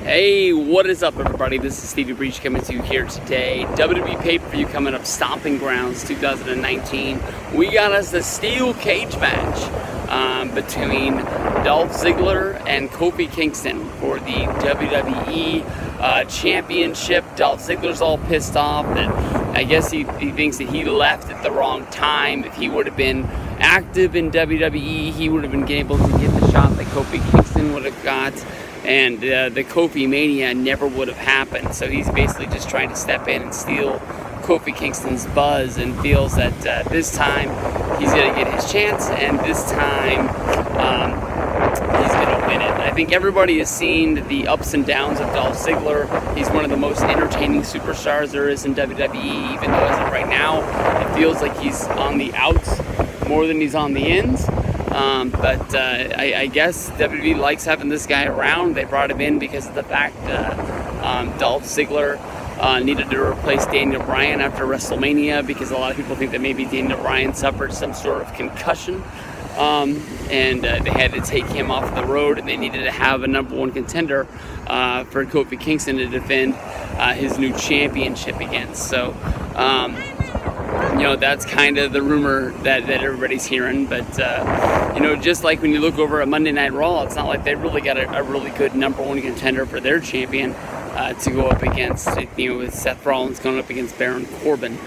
Hey, what is up, everybody? This is Stevie Breach coming to you here today. WWE pay-per-view coming up, Stomping Grounds 2019. We got us the steel cage match between Dolph Ziggler and Kofi Kingston for the WWE Championship. Dolph Ziggler's all pissed off that I guess he thinks that he left at the wrong time. If he would have been active in WWE, he would have been able to get the shot that Kofi Kingston would have got. And the Kofi Mania never would have happened. So he's basically just trying to step in and steal Kofi Kingston's buzz, and feels that this time he's going to get his chance, and this time he's going to win it. I think everybody has seen the ups and downs of Dolph Ziggler. He's one of the most entertaining superstars there is in WWE, even though as of right now it feels like he's on the outs more than he's on the ins. But I guess WWE likes having this guy around. They brought him in because of the fact Dolph Ziggler needed to replace Daniel Bryan after WrestleMania, because a lot of people think that maybe Daniel Bryan suffered some sort of concussion, and they had to take him off the road, and they needed to have a number one contender for Kofi Kingston to defend his new championship against. So that's kind of the rumor that everybody's hearing. But, just like when you look over at Monday Night Raw, it's not like they really got a really good number one contender for their champion to go up against, with Seth Rollins going up against Baron Corbin.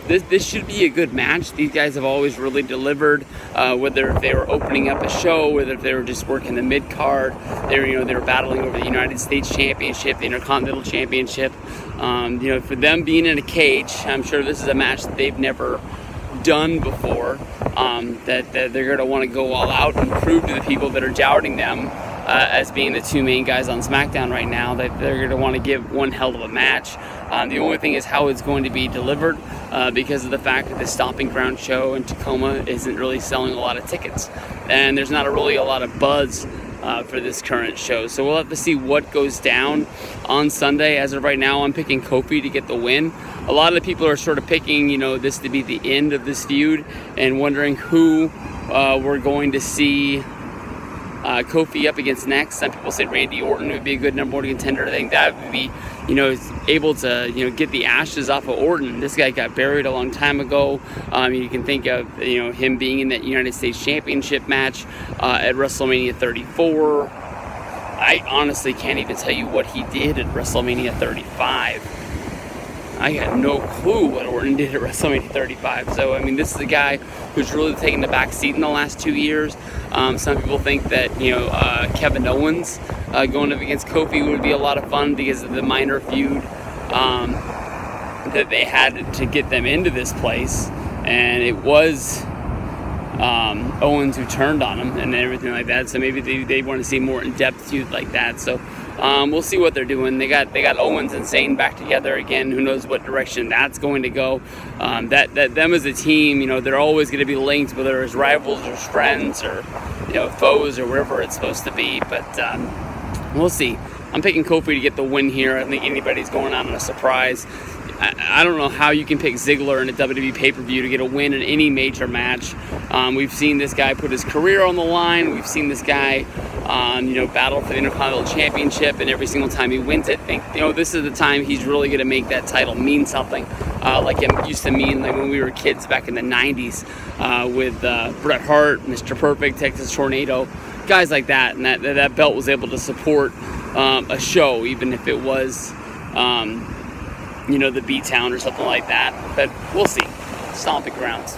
This should be a good match. These guys have always really delivered, whether if they were opening up a show, whether if they were just working the mid-card. They were battling over the United States Championship, the Intercontinental Championship. For them being in a cage, I'm sure this is a match that they've never done before, that they're going to want to go all out and prove to the people that are doubting them as being the two main guys on SmackDown right now, that they're going to want to give one hell of a match. The only thing is how it's going to be delivered, because of the fact that the Stomping Ground show in Tacoma isn't really selling a lot of tickets, and there's not really a lot of buzz for this current show. So we'll have to see what goes down on Sunday. As of right now, I'm picking Kofi to get the win. A lot of people are sort of picking, this to be the end of this feud, and wondering who we're going to see Kofi up against next. Some people say Randy Orton would be a good number one contender. I think that would be, able to, get the ashes off of Orton. This guy got buried a long time ago. You can think of, him being in that United States Championship match at WrestleMania 34. I honestly can't even tell you what he did at WrestleMania 35. I got no clue what Orton did at WrestleMania 35. So, this is a guy who's really taken the back seat in the last 2 years. Some people think that, Kevin Owens going up against Kofi would be a lot of fun because of the minor feud that they had to get them into this place. And it was Owens who turned on him and everything like that. So maybe they want to see more in-depth feud like that. So we'll see what they're doing. They got Owens and Zayn back together again. Who knows what direction that's going to go. That them as a team, they're always going to be linked, whether it's rivals or friends or foes or wherever it's supposed to be. But we'll see. I'm picking Kofi to get the win here. I don't think anybody's going on a surprise. I don't know how you can pick Ziggler in a WWE pay-per-view to get a win in any major match. We've seen this guy put his career on the line. We've seen this guy, battle for the Intercontinental Championship, and every single time he wins it, this is the time he's really going to make that title mean something, like it used to mean like when we were kids back in the 90s with Bret Hart, Mr. Perfect, Texas Tornado, guys like that, and that belt was able to support a show, even if it was the B-Town or something like that. But we'll see. Stomping Grounds.